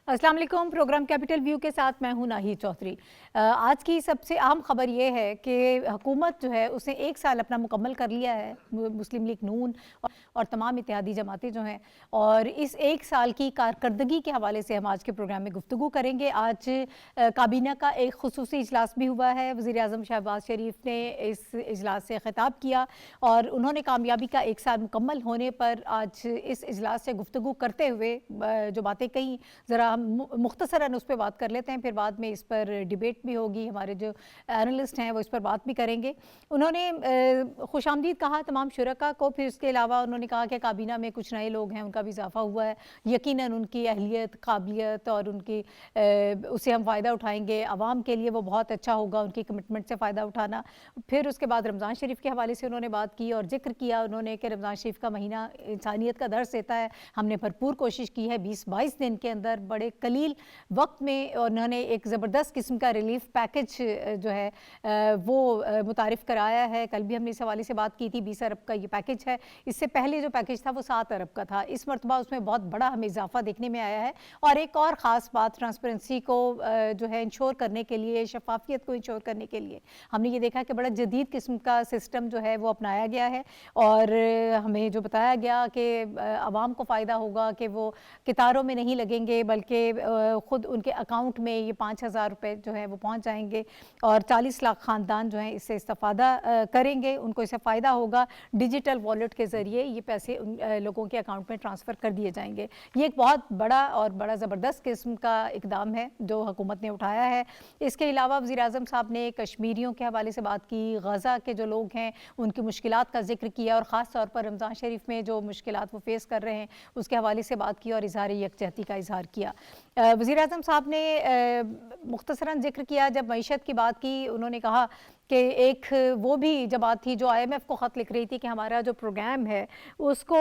अस्सलाम वालेकुम। Programme capital view के साथ मैं हूं नाहिद चौधरी। आज की सबसे अहम खबर ये है कि हुकूमत जो है उसने 1 साल अपना मुकम्मल कर लिया है, मुस्लिम लीग नून और तमाम इत्तेहादी जमातें जो हैं, और इस 1 साल की कारकर्दगी के हवाले से हम आज के प्रोग्राम में गुफ्तगू करेंगे। आज काबीना का एक खुसूसी इजलास भी हुआ है। वज़ीर आज़म शहबाज शरीफ ने इस इजलास से खिताब किया और उन्होंने कामयाबी का 1 साल मुकम्मल होने पर आज इस इजलास से गुफ्तगू करते हुए जो बातें कहीं, ज़रा हम मुख्तसरन उस पर बात कर लेते हैं, फिर बाद में इस पर डिबेट भी होगी, हमारे जो एनालिस्ट हैं वो इस पर बात भी करेंगे। उन्होंने खुशामदीद कहा तमाम शुरका को, फिर उसके अलावा उन्होंने कहा कि काबीना में कुछ नए लोग हैं, उनका भी इजाफा हुआ है, यकीनन उनकी अहलियत, काबिलियत और उनकी उससे हम फ़ायदा उठाएंगे, आवाम के लिए वो बहुत अच्छा होगा उनकी कमिटमेंट से फ़ायदा उठाना। फिर उसके बाद रमज़ान शरीफ के हवाले से उन्होंने बात की और जिक्र किया उन्होंने कि रमज़ान शरीफ का महीना इंसानियत का दर्स देता है। हमने भरपूर कोशिश की है 20-22 दिन के अंदर बड़े कलील वक्त में उन्होंने एक ज़बरदस्त किस्म का रिलीफ पैकेज जो है वो मुतारिफ़ कराया है। कल भी हमने इस हवाले से बात की थी। 20 अरब का ये पैकेज है। इससे पहले जो पैकेज था वो 7 अरब का था। इस मरतबा उसमें बहुत बड़ा हमें इजाफा देखने में आया है। और एक और ख़ास बात, ट्रांसपेरेंसी को जो है इंश्योर करने के लिए, शफाफियत को इंश्योर करने के लिए हमने ये देखा कि बड़ा जदीद किस्म का सिस्टम जो है वो अपनाया गया है। और हमें जो बताया गया कि आवाम को फ़ायदा होगा कि वो कितारों में नहीं लगेंगे, बल्कि ख़ुद उनके अकाउंट में ये 5,000 रुपये जो है वो पहुंच जाएंगे और 40 लाख ख़ानदान जो हैं इससे इस्तेफ़ादा करेंगे, उनको इससे फ़ायदा होगा। डिजिटल वॉलेट के ज़रिए ये पैसे उन लोगों के अकाउंट में ट्रांसफ़र कर दिए जाएंगे। ये एक बहुत बड़ा और बड़ा ज़बरदस्त किस्म का इक़दाम है जो हुकूमत ने उठाया है। इसके अलावा वज़ीर आज़म साहब ने कश्मीरियों के हवाले से बात की, गज़ा के जो लोग हैं उनकी मुश्किलात का जिक्र किया और ख़ास तौर पर रमज़ान शरीफ में जो मुश्किलात वो फ़ेस कर रहे हैं उसके हवाले से बात की और इज़हार यकजहती का इज़हार किया। वज़ीर आज़म साहब ने मुख्तसरन जिक्र किया, जब मईशत की बात की उन्होंने कहा कि एक वो भी जमात थी जो IMF को ख़त लिख रही थी कि हमारा जो प्रोग्राम है उसको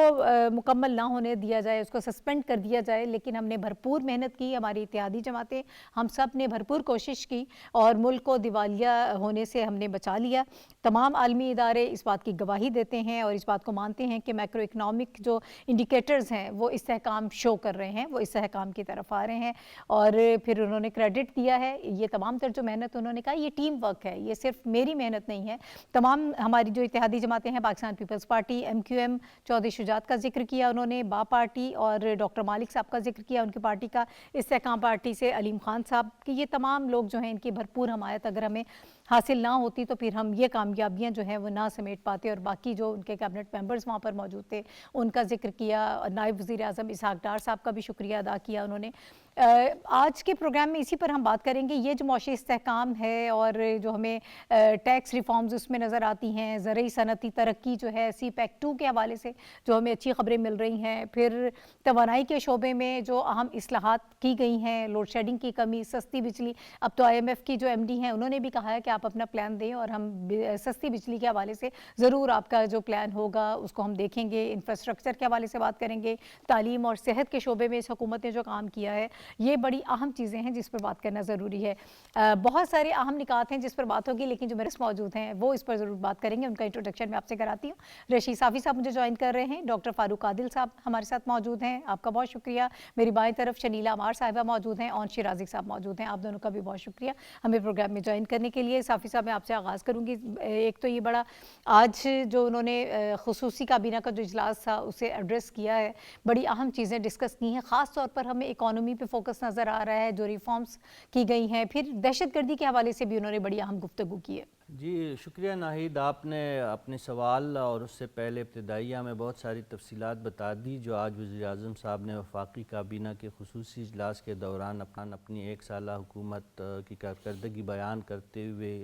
मुकम्मल ना होने दिया जाए, उसको सस्पेंड कर दिया जाए, लेकिन हमने भरपूर मेहनत की, हमारी इत्तेहादी जमातें, हम सब ने भरपूर कोशिश की और मुल्क को दिवालिया होने से हमने बचा लिया। तमाम आलमी इदारे इस बात की गवाही देते हैं और इस बात को मानते हैं कि मैक्रो इकनॉमिक जो इंडिकेटर्स हैं वो इस्तेहकाम शो कर रहे हैं, वो इस्तेहकाम की तरफ आ रहे हैं। और फिर उन्होंने क्रेडिट दिया है ये तमाम तर जो मेहनत, उन्होंने कहा ये टीम वर्क है, ये सिर्फ मेरी मेहनत नहीं है। तमाम हमारी जो इत्तेहादी जमातें हैं, Pakistan Peoples Party, MQM, Chaudhry Shujaat का जिक्र किया उन्होंने, बा पार्टी और डॉक्टर मालिक साहब का जिक्र किया उनकी पार्टी का, इस्तेहकाम पार्टी से अलीम खान साहब कि ये तमाम लोग जो हैं इनकी भरपूर हमायत अगर हमें हासिल ना होती तो फिर हम ये कामयाबियाँ जो हैं वो ना समेट पाते। और बाकी जो उनके कैबिनेट मेंबर्स वहाँ पर मौजूद थे उनका जिक्र किया। नायब वज़ीर आज़म इसहाक़ डार साहब का भी शुक्रिया अदा किया उन्होंने। आज के प्रोग्राम में इसी पर हम बात करेंगे। ये जो मुआशी इस्तेहकाम है और जो हमें टैक्स रिफॉर्म्स उसमें नज़र आती हैं, ज़रई सनती तरक्की जो है, CPEC 2 के हवाले से जो हमें अच्छी खबरें मिल रही हैं, फिर तवानाई के शोबे में जो अहम इस्लाहात की गई हैं, लोड शेडिंग की कमी, सस्ती बिजली। अब तो IMF की जो MD हैं उन्होंने भी कहा है कि आप अपना प्लान दें और हम सस्ती बिजली के हवाले से ज़रूर आपका जो प्लान होगा उसको हम देखेंगे। इंफ्रास्ट्रक्चर के हवाले से बात करेंगे, तालीम और सेहत के शोबे में इस हुकूमत ने जो काम किया है ये बड़ी अहम चीज़ें हैं जिस पर बात करना ज़रूरी है। बहुत सारे अहम निकात हैं जिस पर बात होगी, लेकिन जो मेरे साथ मौजूद हैं वो इस पर ज़रूर बात करेंगे। उनका इंट्रोडक्शन मैं आपसे कराती हूँ। रशीद साफ़ी साहब मुझे ज्वाइन कर रहे हैं, डॉक्टर फ़ारूक आदिल साहब हमारे साथ मौजूद हैं, आपका बहुत शुक्रिया। मेरी बाएं तरफ शनीला अमार साहिबा मौजूद हैं और शिराज़ी साहब मौजूद हैं, आप दोनों का भी बहुत शुक्रिया हमें प्रोग्राम में ज्वाइन करने के लिए। साफ़ी साहब मैं आपसे आगाज़ करूँगी। एक तो ये बड़ा आज जो उन्होंने खुसूसी काबीना का जो इजलास था उसे एड्रेस किया है, बड़ी अहम चीज़ें डिस्कस की हैं। ख़ास तौर पर हमें इकॉनमी पे फोकस नज़र आ रहा है, जो रिफॉर्म्स की गई हैं, फिर दहशतगर्दी के हवाले से भी उन्होंने बड़ी अहम गुफ्तगू की है। जी शुक्रिया नाहिद, आपने अपने सवाल और उससे पहले इब्तिदाइया में बहुत सारी तफसीलात बता दी जो आज वज़ीर आज़म साहब ने वफाकी काबीना के खुसूसी इजलास के दौरान अपनी 1 साला हुकूमत की कारकर्दगी बयान करते हुए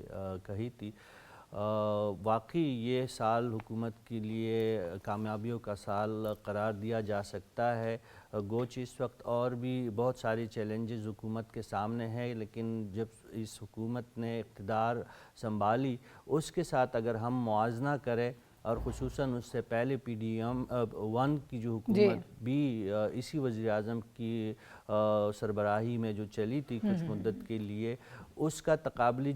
कही थी। वाकई ये साल हुकूमत के लिए कामयाबियों का साल करार दिया जा सकता है। गोच इस वक्त और भी बहुत सारी चैलेंजेस हुकूमत के सामने हैं, लेकिन जब इस हुकूमत ने इक़्तिदार संभाली उसके साथ अगर हम मुआवज़ना करें और ख़ुसूसन उससे पहले PDM 1 की जो हुकूमत भी इसी वज़ीर आज़म की सरबराही में जो चली थी कुछ मुद्दत के लिए, اس کا تقابلی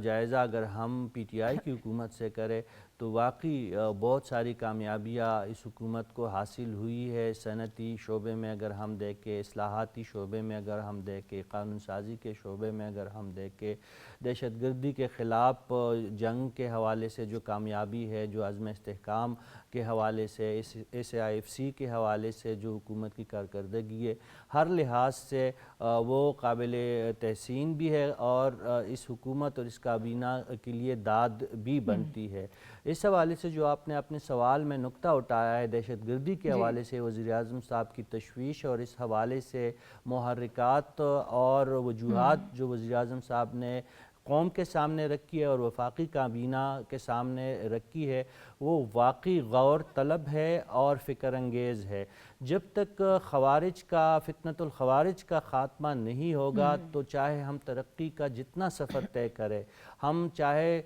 جائزہ اگر ہم پی ٹی آئی کی حکومت سے کریں تو واقعی بہت ساری کامیابیاں اس حکومت کو حاصل ہوئی ہے. صنعتی شعبے میں اگر ہم دیکھیں، اصلاحاتی شعبے میں اگر ہم دیکھیں، قانون سازی کے شعبے میں اگر ہم دیکھیں، دہشت گردی کے خلاف جنگ کے حوالے سے جو کامیابی ہے، جو عزم استحکام کے حوالے سے، SAIFC کے حوالے سے جو حکومت کی کارکردگی ہے، ہر لحاظ سے وہ قابل تحسین بھی ہے اور اس حکومت اور اس کابینہ کے لیے داد بھی بنتی ہے. اس حوالے سے جو آپ نے اپنے سوال میں نقطہ اٹھایا ہے دہشت گردی کے حوالے سے وزیر اعظم صاحب کی تشویش، اور اس حوالے سے محرکات اور وجوہات جو وزیر اعظم صاحب نے قوم کے سامنے رکھی ہے اور وفاقی کابینہ کے سامنے رکھی ہے، وہ واقعی غور طلب ہے اور فکر انگیز ہے. جب تک خوارج کا، فتنۃ الخوارج کا خاتمہ نہیں ہوگا تو چاہے ہم ترقی کا جتنا سفر طے کریں، ہم چاہے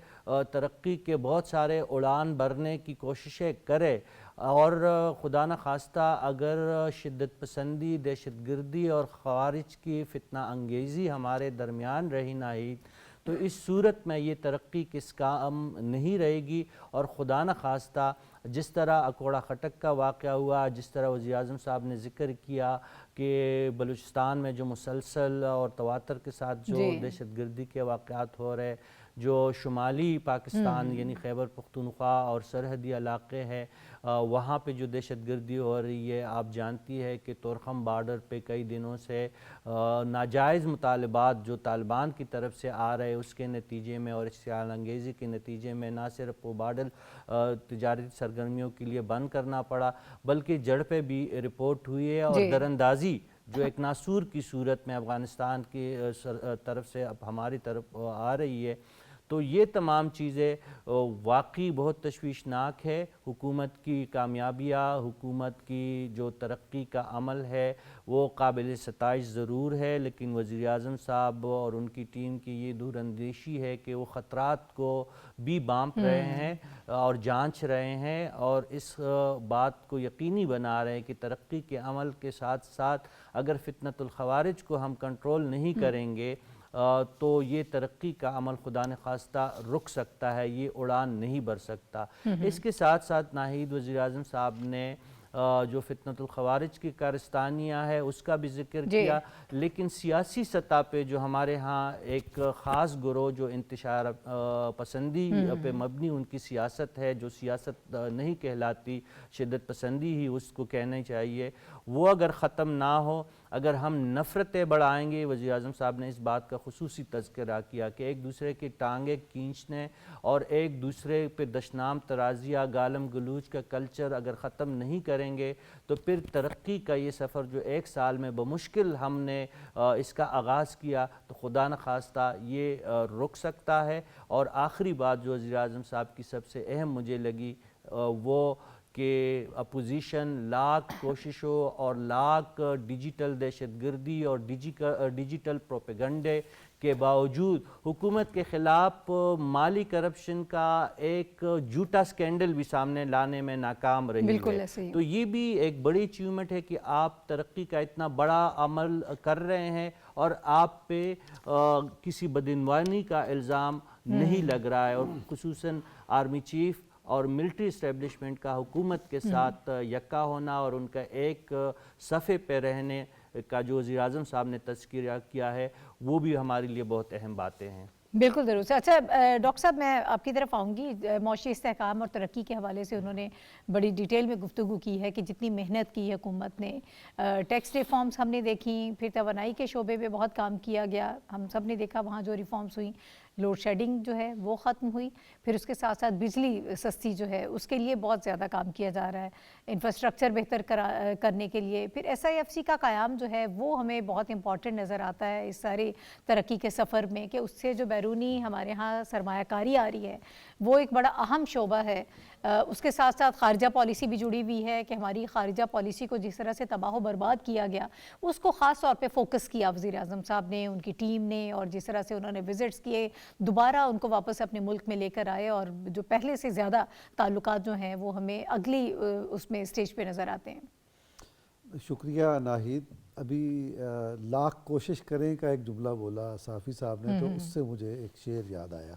ترقی کے بہت سارے اڑان بھرنے کی کوششیں کریں، اور خدا نخواستہ اگر شدت پسندی، دہشت گردی اور خوارج کی فتنہ انگیزی ہمارے درمیان رہی ناہید، تو اس صورت میں یہ ترقی کس کام نہیں رہے گی. اور خدا نخواستہ جس طرح اکوڑا خٹک کا واقعہ ہوا، جس طرح وزیر اعظم صاحب نے ذکر کیا کہ بلوچستان میں جو مسلسل اور تواتر کے ساتھ جو دہشت گردی کے واقعات ہو رہے، جو شمالی پاکستان یعنی خیبر پختونخوا اور سرحدی علاقے ہیں، وہاں پہ جو دہشت گردی ہو رہی ہے، آپ جانتی ہے کہ تورخم بارڈر پہ کئی دنوں سے ناجائز مطالبات جو طالبان کی طرف سے آ رہے، اس کے نتیجے میں اور اشتعال انگیزی کے نتیجے میں نہ صرف وہ بارڈر تجارتی سرگرمیوں کے لیے بند کرنا پڑا، بلکہ جڑ پہ بھی رپورٹ ہوئی ہے اور دراندازی جو ایک ناسور کی صورت میں افغانستان کی طرف سے اب ہماری طرف آ رہی ہے. تو یہ تمام چیزیں واقعی بہت تشویشناک ہے. حکومت کی کامیابیاں، حکومت کی جو ترقی کا عمل ہے وہ قابل ستائش ضرور ہے، لیکن وزیر اعظم صاحب اور ان کی ٹیم کی یہ دور اندیشی ہے کہ وہ خطرات کو بھی بانپ رہے ہیں اور جانچ رہے ہیں، اور اس بات کو یقینی بنا رہے ہیں کہ ترقی کے عمل کے ساتھ ساتھ اگر فتنۃ الخوارج کو ہم کنٹرول نہیں کریں گے تو یہ ترقی کا عمل خدا نخواستہ رک سکتا ہے، یہ اڑان نہیں بھر سکتا. اس کے ساتھ ساتھ ناہید وزیر اعظم صاحب نے جو فتنۃ الخوارج کی کارستانیاں ہے اس کا بھی ذکر کیا، لیکن سیاسی سطح پہ جو ہمارے ہاں ایک خاص گروہ جو انتشار پسندی پہ مبنی ان کی سیاست ہے، جو سیاست نہیں کہلاتی، شدت پسندی ہی اس کو کہنا چاہیے، وہ اگر ختم نہ ہو، اگر ہم نفرتیں بڑھائیں گے. وزیر اعظم صاحب نے اس بات کا خصوصی تذکرہ کیا کہ ایک دوسرے کی ٹانگیں کھینچنے اور ایک دوسرے پہ دشنام ترازیہ، گالم گلوچ کا کلچر اگر ختم نہیں کریں گے تو پھر ترقی کا یہ سفر جو ایک سال میں بمشکل ہم نے اس کا آغاز کیا تو خدا نخواستہ یہ رک سکتا ہے. اور آخری بات جو وزیر اعظم صاحب کی سب سے اہم مجھے لگی وہ کہ اپوزیشن لاکھ کوششوں اور لاکھ ڈیجیٹل دہشت گردی اور ڈیجیٹل پروپیگنڈے کے باوجود حکومت کے خلاف مالی کرپشن کا ایک جھوٹا سکینڈل بھی سامنے لانے میں ناکام رہی ہے. تو یہ بھی ایک بڑی اچیومنٹ ہے کہ آپ ترقی کا اتنا بڑا عمل کر رہے ہیں اور آپ پہ کسی بدعنوانی کا الزام نہیں لگ رہا ہے، اور خصوصاً آرمی چیف اور ملٹری اسٹیبلشمنٹ کا حکومت کے ساتھ یکا ہونا اور ان کا ایک صفحے پہ رہنے کا جو وزیر اعظم صاحب نے تذکرہ کیا ہے وہ بھی ہمارے لیے بہت اہم باتیں ہیں. بالکل ضرور سے. اچھا ڈاکٹر صاحب میں آپ کی طرف آؤں گی. معاشی استحکام اور ترقی کے حوالے سے انہوں نے بڑی ڈیٹیل میں گفتگو کی ہے کہ جتنی محنت کی ہے حکومت نے، ٹیکس ریفارمز ہم نے دیکھیں، پھر توانائی کے شعبے پہ بہت کام کیا گیا، ہم سب نے دیکھا وہاں جو ریفارمز ہوئیں، لوڈ شیڈنگ جو ہے وہ ختم ہوئی، پھر اس کے ساتھ ساتھ بجلی سستی جو ہے اس کے لیے بہت زیادہ کام کیا جا رہا ہے، انفراسٹرکچر بہتر کرنے کے لیے. پھر SIFC کا قیام جو ہے وہ ہمیں بہت امپورٹنٹ نظر آتا ہے اس سارے ترقی کے سفر میں، کہ اس سے جو بیرونی ہمارے ہاں سرمایہ کاری آ رہی ہے وہ ایک بڑا اہم شعبہ ہے. اس کے ساتھ ساتھ خارجہ پالیسی بھی جڑی ہوئی ہے کہ ہماری خارجہ پالیسی کو جس طرح سے تباہ و برباد کیا گیا اس کو خاص طور پہ فوکس کیا وزیر اعظم صاحب نے، ان کی ٹیم نے، اور جس طرح سے انہوں نے وزٹس کیے، دوبارہ ان کو واپس اپنے ملک میں لے کر آئے، اور جو پہلے سے زیادہ تعلقات جو ہیں وہ ہمیں اگلی اس میں اسٹیج پہ نظر آتے ہیں. شکریہ ناہید. ابھی لاکھ کوشش کریں کا ایک جملہ بولا صافی صاحب نے, تو اس سے مجھے ایک شعر یاد آیا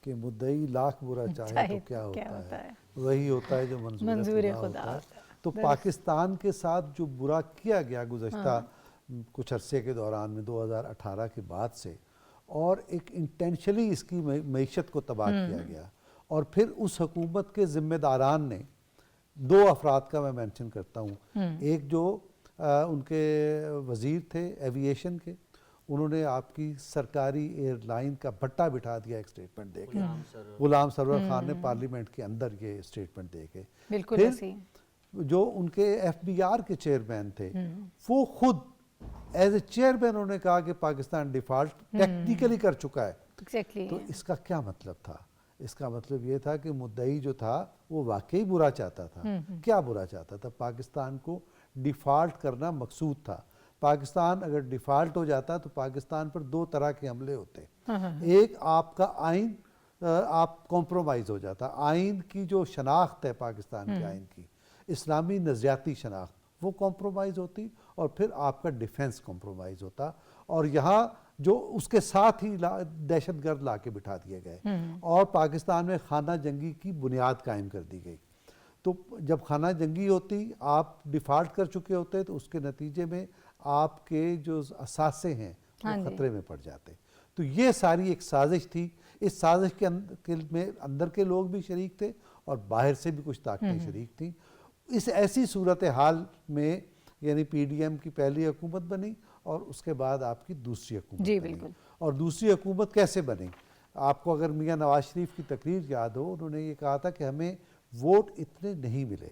کہ مدعی لاکھ برا چاہے تو کیا ہوتا ہے, وہی ہوتا ہے جو منظور خدا ہوتا ہے. تو پاکستان کے ساتھ جو برا کیا گیا گزشتہ کچھ عرصے کے دوران میں 2018 کے بعد سے, اور ایک انٹینشلی اس کی معیشت کو تباہ کیا گیا, اور پھر اس حکومت کے ذمہ داران نے 2 افراد کا میں مینشن کرتا ہوں. ایک جو ان کے وزیر تھے ایوییشن کے, انہوں نے آپ کی سرکاری ایئر لائن کا بھٹا بٹھا دیا ایک سٹیٹمنٹ دے کے. غلام سرور خان نے پارلیمنٹ کے اندر یہ سٹیٹمنٹ دے کے. بالکل جو ان کے ایف بی آر کے چیئرمین تھے, وہ خود ایز اے چیئرمین انہوں نے کہا کہ پاکستان ڈیفالٹ ٹیکنیکلی کر چکا ہے. تو اس کا کیا مطلب تھا؟ اس کا مطلب یہ تھا کہ مدعی جو تھا وہ واقعی برا چاہتا تھا. کیا برا چاہتا تھا؟ پاکستان کو ڈیفالٹ کرنا مقصود تھا. پاکستان اگر ڈیفالٹ ہو جاتا تو پاکستان پر 2 طرح کے حملے ہوتے. ایک, آپ کا آئین آپ کمپرومائز ہو جاتا. آئین کی جو شناخت ہے پاکستان کے آئین کی, اسلامی نظریاتی شناخت, وہ کمپرومائز ہوتی, اور پھر آپ کا ڈیفنس کمپرومائز ہوتا, اور یہاں جو اس کے ساتھ ہی دہشت گرد لا کے بٹھا دیے گئے, اور پاکستان میں خانہ جنگی کی بنیاد قائم کر دی گئی. تو جب خانہ جنگی ہوتی, آپ ڈیفالٹ کر چکے ہوتے, تو اس کے نتیجے میں آپ کے جو اثاثے ہیں وہ خطرے میں پڑ جاتے. تو یہ ساری ایک سازش تھی. اس سازش کے اندر کے لوگ بھی شریک تھے, اور باہر سے بھی کچھ طاقتیں شریک تھیں. اس ایسی صورتحال میں یعنی پی ڈی ایم کی پہلی حکومت بنی, اور اس کے بعد آپ کی دوسری حکومت بنی. اور دوسری حکومت کیسے بنی؟ آپ کو اگر میاں نواز شریف کی تقریر یاد ہو, انہوں نے یہ کہا تھا کہ ہمیں ووٹ اتنے نہیں ملے,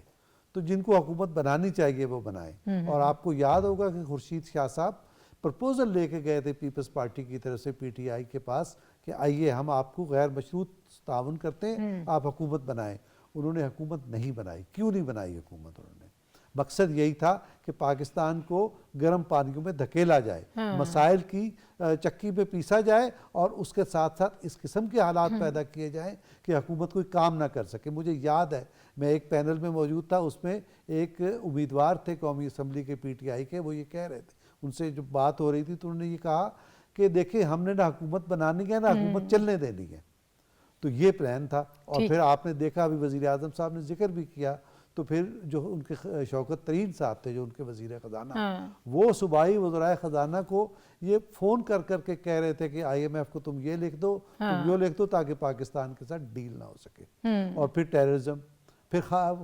تو جن کو حکومت بنانی چاہیے وہ بنائیں. اور آپ کو یاد ہوگا کہ خورشید شاہ صاحب پرپوزل لے کے گئے تھے پیپلز پارٹی کی طرف سے پی ٹی آئی کے پاس کہ آئیے ہم آپ کو غیر مشروط تعاون کرتے ہیں, آپ حکومت بنائیں. انہوں نے حکومت نہیں بنائی. کیوں نہیں بنائی حکومت؟ انہوں نے مقصد یہی تھا کہ پاکستان کو گرم پانیوں میں دھکیلا جائے, مسائل کی چکی میں پیسا جائے, اور اس کے ساتھ ساتھ اس قسم کے حالات پیدا کیے جائیں کہ حکومت کوئی کام نہ کر سکے. مجھے یاد ہے میں ایک پینل میں موجود تھا, اس میں ایک امیدوار تھے قومی اسمبلی کے پی ٹی آئی کے, وہ یہ کہہ رہے تھے, ان سے جو بات ہو رہی تھی تو انہوں نے یہ کہا کہ دیکھیں ہم نے نہ حکومت بنانی ہے نہ حکومت چلنے دینی ہے. تو یہ پلان تھا. اور پھر آپ نے دیکھا ابھی وزیر اعظم صاحب نے ذکر بھی کیا, تو پھر جو ان کے شوکت ترین صاحب تھے جو ان کے وزیر خزانہ, وہ صوبائی وزرائے خزانہ کو یہ فون کر کر کے کہہ رہے تھے کہ آئی ایم ایف کو تم یہ لکھ دو, تم یہ لکھ دو, تاکہ پاکستان کے ساتھ ڈیل نہ ہو سکے. اور پھر ٹیررزم, پھر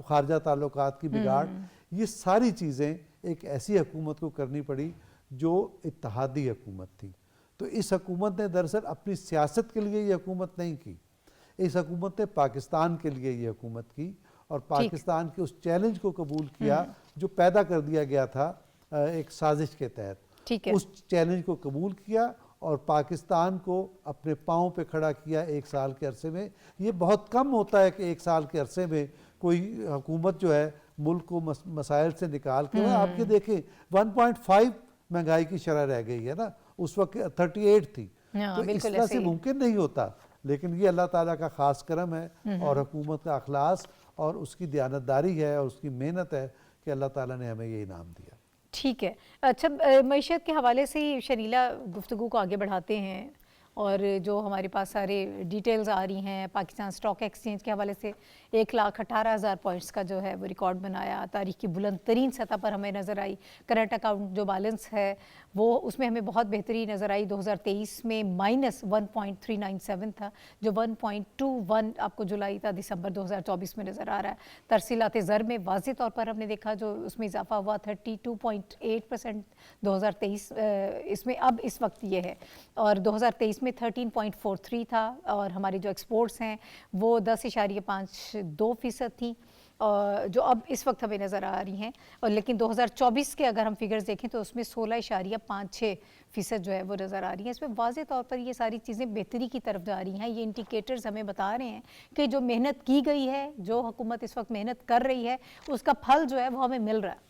خارجہ تعلقات کی بگاڑ, یہ ساری چیزیں ایک ایسی حکومت کو کرنی پڑی جو اتحادی حکومت تھی. تو اس حکومت نے دراصل اپنی سیاست کے لیے یہ حکومت نہیں کی, اس حکومت نے پاکستان کے لیے یہ حکومت کی, اور پاکستان کے اس چیلنج کو قبول کیا جو پیدا کر دیا گیا تھا ایک سازش کے تحت. اس چیلنج کو قبول کیا اور پاکستان کو اپنے پاؤں پہ کھڑا کیا 1 سال کے عرصے میں. یہ بہت کم ہوتا ہے کہ 1 سال کے عرصے میں کوئی حکومت جو ہے ملک کو مسائل سے نکال کے, آپ یہ دیکھیں 1.5 مہنگائی کی شرح رہ گئی ہے نا, اس وقت 38 تھی. تو اس طرح سے ممکن نہیں ہوتا, لیکن یہ اللہ تعالیٰ کا خاص کرم ہے, اور حکومت کا اخلاص اور اس کی دیانتداری ہے, اور اس کی محنت ہے کہ اللہ تعالیٰ نے ہمیں یہ انعام دیا. ٹھیک ہے. اچھا, معیشت کے حوالے سے ہی شریلا گفتگو کو آگے بڑھاتے ہیں, اور جو ہمارے پاس سارے ڈیٹیلز آ رہی ہیں پاکستان اسٹاک ایکسچینج کے حوالے سے 1,18,000 پوائنٹس کا جو ہے وہ ریکارڈ بنایا, تاریخ کی بلند ترین سطح پر ہمیں نظر آئی. کرنٹ اکاؤنٹ جو بیلنس ہے وہ اس میں ہمیں بہت بہتری نظر آئی. 2023 میں -1.397 تھا, جو 1.21 آپ کو جولائی تا دسمبر 2024 میں نظر آ رہا ہے. ترسیلات زر میں واضح طور پر ہم نے دیکھا جو اس میں اضافہ ہوا 32.8% 2023 اس میں, اب اس وقت یہ ہے, اور 2023 میں 13.43 تھا. اور ہماری جو ایکسپورٹس ہیں وہ 10.52% تھیں, جو اب اس وقت ہمیں نظر آ رہی ہیں. اور لیکن 2024 کے اگر ہم فگرز دیکھیں تو اس میں 16.56% جو ہے وہ نظر آ رہی ہیں. اس میں واضح طور پر یہ ساری چیزیں بہتری کی طرف جا رہی ہیں. یہ انڈیکیٹرز ہمیں بتا رہے ہیں کہ جو محنت کی گئی ہے, جو حکومت اس وقت محنت کر رہی ہے, اس کا پھل جو ہے وہ ہمیں مل رہا ہے.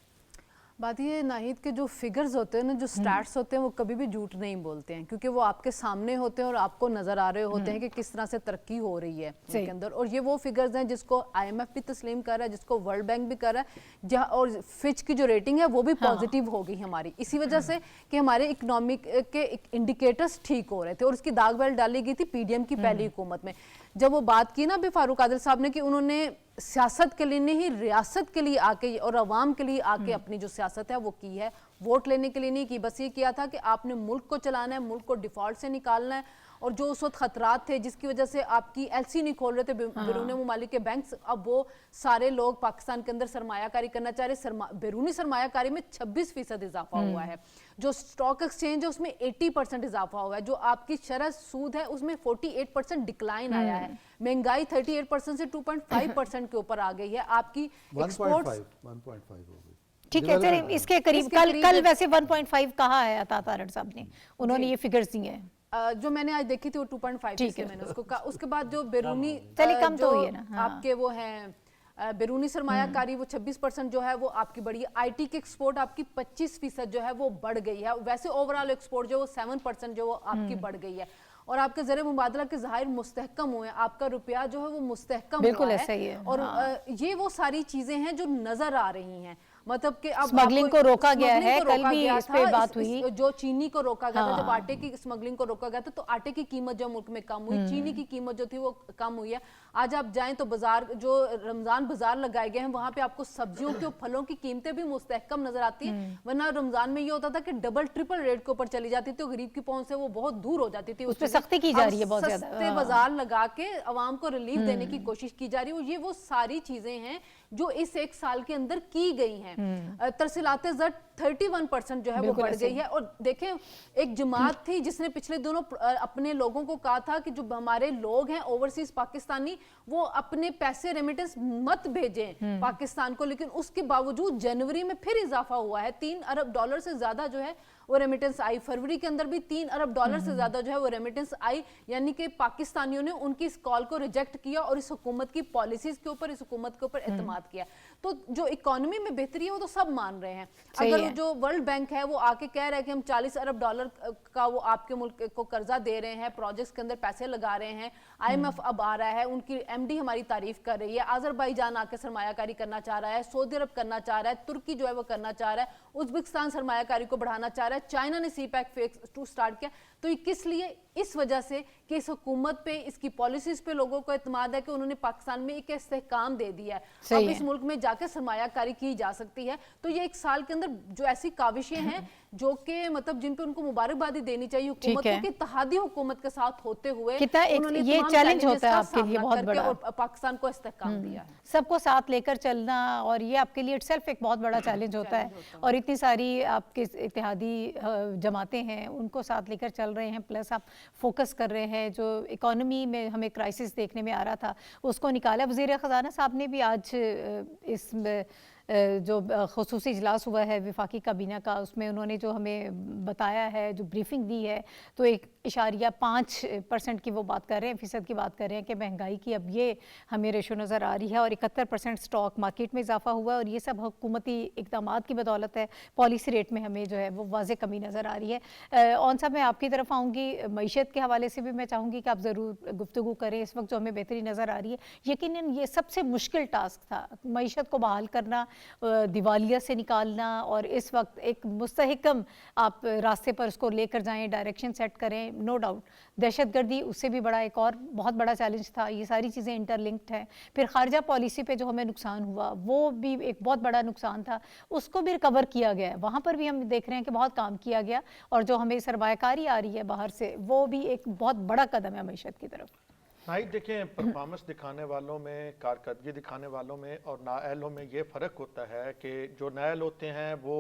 बात ये नाहिद के जो फिगर्स होते हैं ना, जो स्टैट्स होते हैं, वो कभी भी झूठ नहीं बोलते हैं, क्योंकि वो आपके सामने होते हैं और आपको नजर आ रहे होते हैं कि किस तरह से तरक्की हो रही है उनके अंदर। और ये वो फिगर्स हैं जिसको IMF भी तस्लीम कर रहा है, जिसको वर्ल्ड बैंक भी कर रहा है, जहाँ और फिच की जो रेटिंग है वो भी पॉजिटिव हो गई हमारी, इसी वजह से कि हमारे इकोनॉमिक के इंडिकेटर्स ठीक हो रहे थे। और उसकी दाग बेल डाली गई थी PDM की पहली हुकूमत में। जब वो बात की ना अभी फारूक आदिल साहब ने कि उन्होंने सियासत के लिए नहीं, रियासत के लिए आके और अवाम के लिए आके अपनी जो सियासत है वो की है, वोट लेने के लिए नहीं की। बस ये किया था कि आपने मुल्क को चलाना है, मुल्क को डिफॉल्ट से निकालना है। और जो उस वक्त खतरात थे जिसकी वजह से आपकी LC नहीं खोल रहे थे बैरूनी ममालिक के बैंक्स, अब वो सारे लोग पाकिस्तान के अंदर सरमायाकारी करना चाह रहे। बैरूनी सरमायाकारी में 26% इजाफा हुआ है। जो स्टॉक एक्सचेंज है उसमें 80% इजाफा हुआ है। जो आपकी शरह सूद है उसमें 48% डिक्लाइन आया है। महंगाई 38% से 2.5% के ऊपर आ गई है। आपकी एक्सपोर्ट्स 1.5 हो गई। ठीक है, चलिए इसके करीब कल वैसे 1.5 कहा है अता तारड़ साहब ने, उन्होंने ये फिगर्स दिए हैं। जो मैंने आज देखी थी वो 2.5 से मैंने उसको कहा। उसके बाद जो बैरूनी चलिए कम तो हुई है ना, आपके वो हैं बैरूनी सरमायाकारी, वो 26% जो है वो आपकी बढ़ी है। IT की एक्सपोर्ट आपकी 25% जो है वो बढ़ गई है। वैसे ओवरऑल एक्सपोर्ट जो वो 7% जो वो आपकी बढ़ गई है। और आपके ज़र मुबादला के ज़ाहिर मुस्तहकम हुए, आपका रुपया जो है वो मुस्तहकम बिल्कुल हुआ ऐसा ही है। और ये वो सारी चीज़ें हैं जो नज़र आ रही हैं। मतलब कि अब स्मगलिंग को रोका गया है, कल भी इस पे बात हुई। जो चीनी को रोका गया था, जब आटे की स्मगलिंग को रोका गया था तो आटे की कीमत जो मुल्क में कम हुई, चीनी की कीमत जो थी वो कम हुई है। आज आप जाएं तो बाजार, जो रमजान बाजार लगाए गए हैं, वहां पे आपको सब्जियों के फलों की कीमतें भी मुस्तहकम नजर आती हैं। वरना रमजान में ये होता था कि डबल ट्रिपल रेट के ऊपर चली जाती थी, गरीब की पहुंच से वो बहुत दूर हो जाती थी। उस पे सख्ती की जा रही है बहुत ज्यादा। सस्ते बाजार लगा के अवाम को रिलीफ देने की कोशिश की जा रही है। और ये वो सारी चीजें हैं जो इस एक साल के अंदर की गई हैं। तरसीलाते ज़र 31% जो है वो बढ़ गई है। और देखें, एक जमात थी जिसने पिछले दिनों अपने लोगों को कहा था कि जो हमारे लोग हैं ओवरसीज पाकिस्तानी, वो अपने पैसे रेमिटेंस मत भेजें पाकिस्तान को, लेकिन उसके बावजूद जनवरी में फिर इजाफा हुआ है। $3 अरब से ज्यादा जो है वो रेमिटेंस आई। फरवरी के अंदर भी $3 अरब से ज्यादा जो है वो रेमिटेंस आई। यानी कि पाकिस्तानियों ने उनकी इस कॉल को रिजेक्ट किया और इस हुकूमत की पॉलिसीज के ऊपर, इस हुकूमत के ऊपर एतमाद किया। तो जो इकोनॉमी में बेहतरी है वो तो सब मान रहे हैं। अगर जो वर्ल्ड बैंक है वो आके कह रहा है कि हम $40 अरब का वो आपके मुल्क को कर्जा दे रहे हैं, प्रोजेक्ट्स के अंदर पैसे लगा रहे हैं, IMF अब आ रहा है, उनकी MD हमारी तारीफ कर रही है, अजरबैजान आके सरमायाकारी करना चाह रहा है, सऊदी अरब करना चाह रहा है, तुर्की जो है वो करना चाह रहा है, उज्बेकिस्तान सरमायाकारी को बढ़ाना चाह रहा है, चाइना ने CPEC फेज 2 स्टार्ट किया। तो ये किस लिए? इस वजह से कि इस हुकूमत पे, इसकी पॉलिसीज पे लोगों को इत्मीनान है कि उन्होंने पाकिस्तान में एक इस्तेहकाम दे दिया है। अब इस मुल्क में जाके सरमायाकारी की जा सकती है। तो ये एक साल के अंदर जो ऐसी काविशें हैं जो कि मतलब जिन पे उनको मुबारकबादी देनी चाहिए हुकूमत को, कि इत्तेहादी हुकूमत के साथ होते हुए उन्होंने ये चैलेंज होता है आपके लिए बहुत बड़ा, और पाकिस्तान को इस्तेहकाम दिया है। सबको साथ लेकर चलना, और ये आपके लिए इटसेल्फ एक बहुत बड़ा चैलेंज होता है। और इतनी सारी आपके इत्तेहादी जमातें हैं, उनको साथ लेकर चल रहे हैं, प्लस आप फोकस कर रहे हैं। जो इकोनॉमी में हमें क्राइसिस देखने में आ रहा था उसको निकाला। वज़ीर ख़ज़ाना साहब ने भी आज इस जो ख़ुसूसी इजलास हुआ है वफाकी काबीना का, उसमें उन्होंने जो हमें बताया है, जो ब्रीफिंग दी है, तो 1.5% की वो बात कर रहे हैं, फ़ीसद की बात कर रहे हैं कि महंगाई की अब ये हमें रेशो नज़र आ रही है। और 71% स्टॉक मार्केट में इजाफा हुआ है। और ये सब हुकूमती इक़दामात की बदौलत है। पॉलिसी रेट में हमें जो है वो वाज़े कमी नज़र आ रही है। ऑन साहब, मैं आपकी तरफ आऊँगी। मईशत के हवाले से भी मैं चाहूँगी कि आप ज़रूर गुफ्तगू करें। इस वक्त जो हमें बेहतरी नज़र आ रही है, यकीनन ये सबसे मुश्किल टास्क था, मईशत को बहाल करना, दिवालिया से निकालना, और इस वक्त एक मुस्तहकम आप रास्ते पर उसको लेकर जाएं, डायरेक्शन सेट करें। नो डाउट दहशतगर्दी उससे भी बड़ा एक और बहुत बड़ा चैलेंज था। ये सारी चीज़ें इंटरलिंक्ड हैं। फिर खारजा पॉलिसी पे जो हमें नुकसान हुआ वो भी एक बहुत बड़ा नुकसान था, उसको भी रिकवर किया गया है। वहाँ पर भी हम देख रहे हैं कि बहुत काम किया गया। और जो हमें सरमायाकारी आ रही है बाहर से, वो भी एक बहुत बड़ा कदम है मईशत की तरफ। नाइट देखें, परफॉर्मेंस दिखाने वालों में, कारकर्दगी दिखाने वालों में और नाअहलों में ये फ़र्क होता है कि जो नाअहल होते हैं वो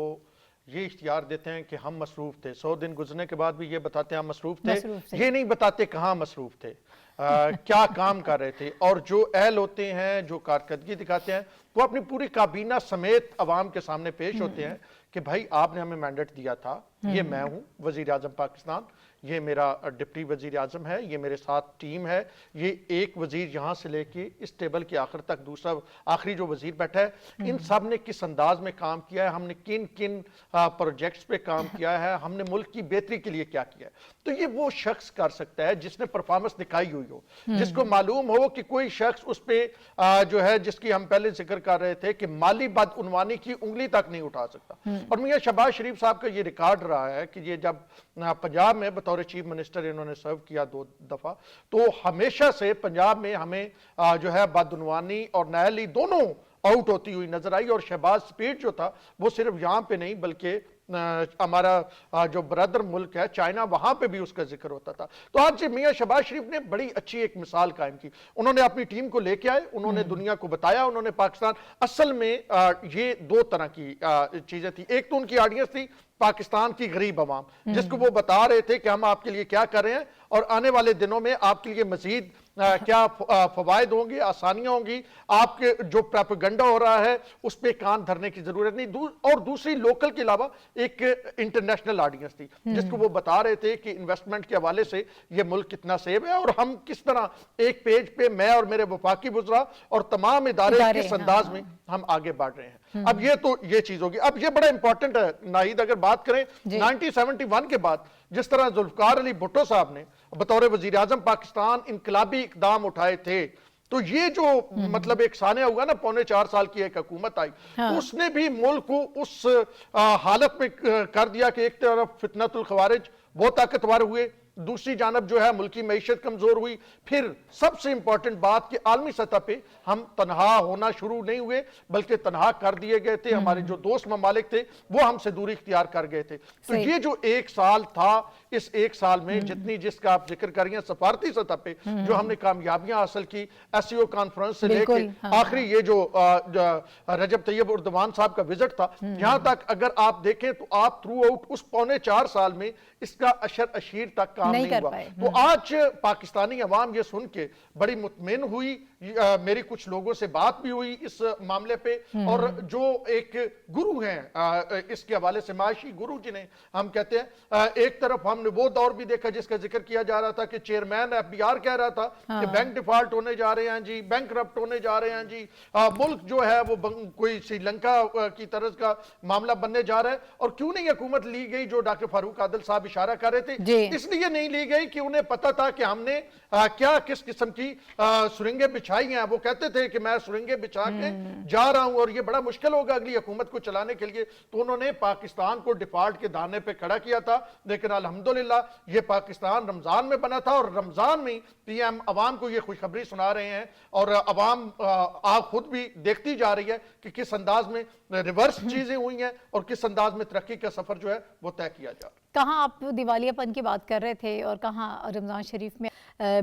ये इख्तियार देते हैं कि हम मसरूफ़ थे, 100 दिन गुजरने के बाद भी ये बताते हैं हम मसरूफ़ थे, ये नहीं बताते कहाँ मसरूफ़ थे, क्या काम कर रहे थे। और जो अहल होते हैं, जो कारकर्दगी दिखाते हैं, वो अपनी पूरी काबीना समेत अवाम के सामने पेश होते हैं कि भाई आपने हमें मैंडेट दिया था, ये मैं हूँ वजीर आजम पाकिस्तान, ये मेरा डिप्टी वजीर आजम है, ये मेरे साथ टीम है, ये एक वजीर यहाँ से लेके इस टेबल के आखिर तक दूसरा आखिरी जो वजीर बैठा है, इन सब ने किस अंदाज में काम किया है, हमने किन किन प्रोजेक्ट्स पे काम किया है, हमने मुल्क की बेहतरी के लिए क्या किया है। तो ये वो शख्स कर सकता है जिसने परफॉर्मेंस दिखाई हुई हो, जिसको मालूम हो कि कोई शख्स उस पे जो है, जिसकी हम पहले जिक्र कर रहे थे कि माली बदउनवानी की उंगली तक नहीं उठा सकता। और मियां शहबाज शरीफ साहब का ये रिकॉर्ड रहा है कि ये जब पंजाब में बतौर चीफ मिनिस्टर इन्होंने सर्व किया 2 दफा, तो हमेशा से पंजाब में हमें जो है बदउनवानी और नाअहली दोनों आउट होती हुई नजर आई। और शहबाज स्पीड जो था वो सिर्फ यहाँ पे नहीं बल्कि हमारा जो ब्रदर मुल्क है चाइना, वहां पे भी उसका जिक्र होता था। तो आज मियां शहबाज शरीफ ने बड़ी अच्छी एक मिसाल कायम की। उन्होंने अपनी टीम को लेके आए, उन्होंने दुनिया को बताया, उन्होंने पाकिस्तान, असल में ये 2 तरह की चीजें थी। एक तो उनकी ऑडियंस थी पाकिस्तान की गरीब आवाम, जिसको वो बता रहे थे कि हम आपके लिए क्या कर रहे हैं और आने वाले दिनों में आपके लिए मजीद क्या फवायद होंगे, आसानियां होंगी, आपके जो प्रोपेगेंडा हो रहा है उस पर कान धरने की जरूरत नहीं। और दूसरी लोकल के अलावा एक इंटरनेशनल ऑडियंस थी जिसको वो बता रहे थे कि इन्वेस्टमेंट के हवाले से ये मुल्क कितना सेफ है और हम किस तरह एक पेज पे मैं और मेरे वफाकी वज़रा और तमाम इदारे किस अंदाज में हम आगे बढ़ रहे हैं। अब ये तो ये चीज होगी। अब ये बड़ा इंपॉर्टेंट है नाहिद, अगर बात करें 1971 के बाद जिस तरह जुल्फकार अली भुट्टो साहब ने बतौर वजीर आजम पाकिस्तान इनकलाबी इकदाम उठाए थे, तो ये जो मतलब एक सानिया हुआ ना, 4.25 साल की एक हुकूमत आई, उसने भी मुल्क को उस हालत में कर दिया कि एक तरफ फितनतुल खवारिज बहुत ताकतवर हुए, दूसरी जानब जो है मुल्की मईशत कमजोर हुई। फिर सबसे इंपॉर्टेंट बात कि आलमी सतह पे हम तनहा होना शुरू नहीं हुए बल्कि तनहा कर दिए गए थे। हमारे जो दोस्त ममालिक थे वो हमसे दूरी इख्तियार कर गए थे। तो ये जो 1 साल था, इस 1 साल में जितनी जिसका आप जिक्र कर रही हैं सफारती सतह पे जो हमने कामयाबियां हासिल की, SCO कॉन्फ्रेंस से लेके आखिरी ये जो रजब तैयब उर्दवान साहब का विजिट था, यहां तक अगर आप देखें तो आप थ्रू आउट उस 4.25 साल में इसका अशर अशीर तक काम नहीं हुआ। तो आज पाकिस्तानी अवाम ये सुन के बड़ी मुतमिन हुई। मेरी कुछ लोगों से बात भी हुई इस मामले पे, और जो एक गुरु हैं इसके हवाले से, माशी गुरु जिन्हें हम कहते हैं, एक तरफ हमने वो दौर भी देखा जिसका जिक्र किया जा रहा था कि चेयरमैन FBR कह रहा था कि बैंक डिफॉल्ट होने जा रहे हैं जी, बैंक करप्ट होने जा रहे हैं जी, मुल्क जो है वो कोई श्रीलंका की तरह का मामला बनने जा रहा है। और क्यों नहीं हुकूमत ली गई जो डॉक्टर फारूक आदिल साहब इशारा कर रहे थे, इसलिए नहीं ली गई कि उन्हें पता था कि हमने क्या किस किस्म की सुरंगे बिछाई हैं। वो कहते थे कि मैं सुरंगे बिछा के जा रहा हूं और ये बड़ा मुश्किल होगा अगली हुकूमत को चलाने के लिए। तो उन्होंने पाकिस्तान को डिफॉल्ट के दाने पे खड़ा किया था, लेकिन अल्हम्दुलिल्लाह ये पाकिस्तान रमजान में बना था और रमजान में PM अवाम को ये खुशखबरी सुना रहे हैं और अवाम आप खुद भी देखती जा रही है कि किस अंदाज में रिवर्स चीजें हुई हैं और किस अंदाज में तरक्की का सफर जो है वो तय किया जा रहा है। कहाँ आप दिवालियापन की बात कर रहे थे और कहाँ रमज़ान शरीफ में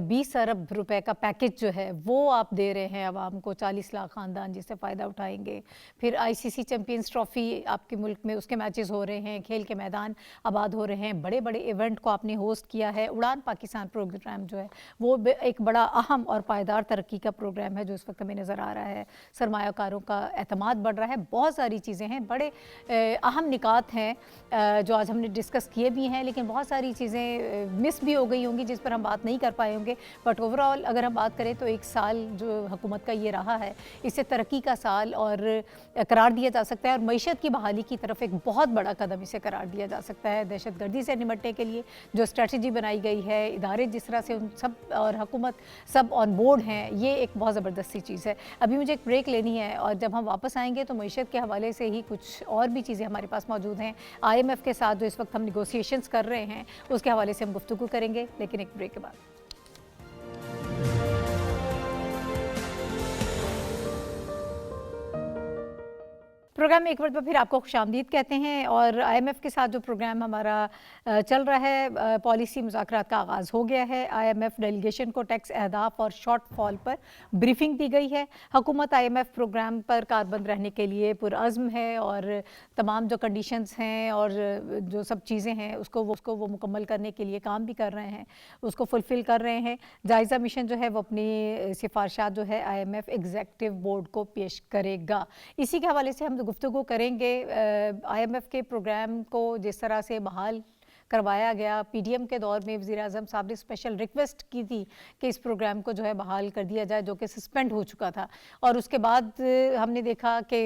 20 अरब रुपए का पैकेज जो है वो आप दे रहे हैं आवाम को, 40 लाख ख़ानदान जिससे फ़ायदा उठाएंगे। फिर ICC चैम्पियंस ट्रॉफ़ी आपके मुल्क में उसके मैचेस हो रहे हैं, खेल के मैदान आबाद हो रहे हैं, बड़े बड़े इवेंट को आपने होस्ट किया है। उड़ान पाकिस्तान प्रोग्राम जो है वो एक बड़ा अहम और पायदार तरक्की का प्रोग्राम है जो इस वक्त हमें नज़र आ रहा है। सरमायाकारों का एतमाद बढ़ रहा है, बहुत सारी चीज़ें हैं, बड़े अहम निकात हैं जो आज हमने डिस्कस किए भी हैं, लेकिन बहुत सारी चीज़ें मिस भी हो गई होंगी जिस पर हम बात नहीं कर पाए होंगे। बट ओवरऑल अगर हम बात करें तो 1 साल जो हुकूमत का ये रहा है, इसे तरक्की का साल और करार दिया जा सकता है और मईशत की बहाली की तरफ एक बहुत बड़ा कदम इसे करार दिया जा सकता है। दहशतगर्दी से निपटने के लिए जो स्ट्रेटजी बनाई गई है, इदारे जिस तरह से उन सब और हुकूमत सब ऑन बोर्ड हैं, ये एक बहुत ज़बरदस्त सी चीज़ है। अभी मुझे एक ब्रेक लेनी है और जब हम वापस आएंगे तो मईशत के हवाले से ही कुछ और भी चीज़ें हमारे पास मौजूद हैं। IMF के साथ जो इस वक्त हम निगोसिएशंस कर रहे हैं उसके हवाले से हम गुफ्तगू करेंगे, लेकिन एक ब्रेक के बाद। प्रोग्राम एक बार फिर आपको खुशामदीद कहते हैं और IMF के साथ जो प्रोग्राम हमारा चल रहा है, पॉलिसी मुज़ाकरात का आगाज़ हो गया है। IMF डेलीगेशन को टैक्स अहदाफ और शॉर्ट फॉल पर ब्रीफिंग दी गई है। हुकूमत IMF प्रोग्राम पर कारबंद रहने के लिए पुरअज़्म है और तमाम जो कंडीशंस हैं और जो सब चीज़ें हैं उसको वो मुकम्मल करने के लिए काम भी कर रहे हैं, उसको फुलफ़िल कर रहे हैं। जायज़ा मिशन जो है वो अपनी सिफारिशात जो है IMF एग्जीक्यूटिव बोर्ड को पेश करेगा। इसी के हवाले से हम गुफ्तगू करेंगे IMF के प्रोग्राम को जिस तरह से बहाल करवाया गया। PDM के दौर में वज़ीर आज़म साहब ने स्पेशल रिक्वेस्ट की थी कि इस प्रोग्राम को जो है बहाल कर दिया जाए, जो कि सस्पेंड हो चुका था, और उसके बाद हमने देखा कि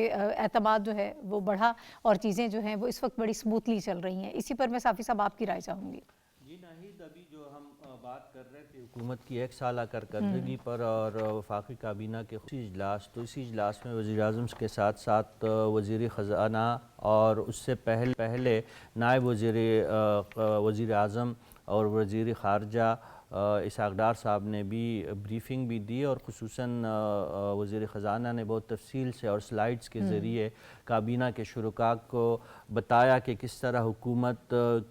एतमाद जो है वो बढ़ा और चीज़ें जो हैं वो इस वक्त बड़ी स्मूथली चल रही हैं। इसी पर मैं साफ़ी साहब आपकी राय चाहूँगी। जी नाहिद, अभी जो हम बात कर रहे थे हुकूमत की एक साला कारकर्दगी पर और वफाकी काबीना के खुशी इजलास, तो इसी इजलास में वज़ीर आज़म के साथ साथ वज़ीर ख़ज़ाना और उससे पहले नायब वज़ीर आज़म और वज़ीर ख़ारजा इसहाक़ डार साहब ने भी ब्रीफिंग भी दी, और ख़ुसूसन वज़ीर ख़ज़ाना ने बहुत तफसील से और स्लाइड्स के ज़रिए काबीना के शुरका को बताया कि किस तरह हुकूमत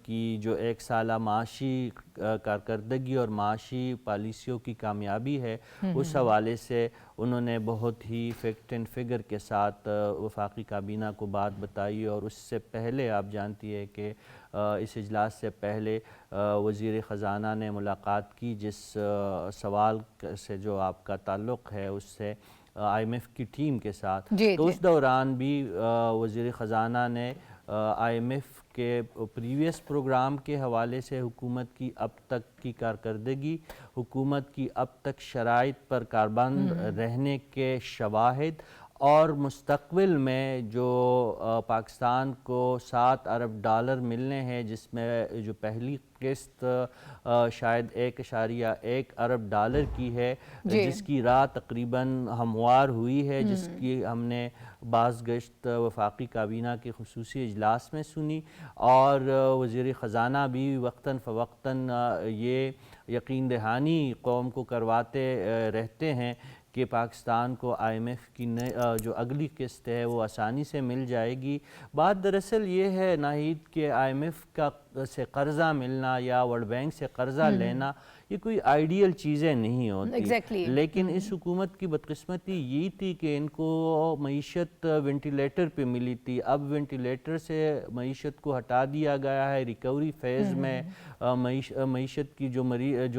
की जो एक साला माशी कारकर्दगी और माशी पॉलिसियों की कामयाबी है, उस हवाले से उन्होंने बहुत ही फैक्ट एंड फिगर के साथ वफाकी काबीना को बात बताई। और उससे पहले आप जानती है कि इस इजलास से पहले वज़ीर ख़ज़ाना ने मुलाकात की जिस सवाल से जो आपका ताल्लुक़ है उससे IMF की टीम के साथ, तो उस दौरान भी वज़ीर ख़ज़ाना ने IMF के प्रीवियस प्रोग्राम के हवाले से हुकूमत की अब तक की कारकर्दगी, हुकूमत की अब तक शराइत पर कारबंद रहने के शवाहिद, और मुस्तक़बिल में जो पाकिस्तान को $7 अरब मिलने हैं, जिसमें जो पहली किस्त शायद $1.1 अरब की है, जिसकी राह तकरीबन हमवार हुई है, जिसकी हमने बाज़ गश्त वफाकी काबीना के खुसूसी इजलास में सुनी, और वज़ीर ख़ज़ाना भी वक्तन फ़वक्तन ये यकीन दहानी कौम को करवाते रहते हैं कि पाकिस्तान को IMF की जो अगली किस्त है वो आसानी से मिल जाएगी। बात दरअसल ये है नाहिद कि IMF का से कर्ज़ा मिलना या वर्ल्ड बैंक से कर्ज़ा लेना ये कोई आइडियल चीज़ें नहीं होती। लेकिन इस हुकूमत की बदकिस्मती ये थी कि इनको मईशत वेंटिलेटर पे मिली थी। अब वेंटिलेटर से मईशत को हटा दिया गया है। रिकवरी फेज़ में मईशत की जो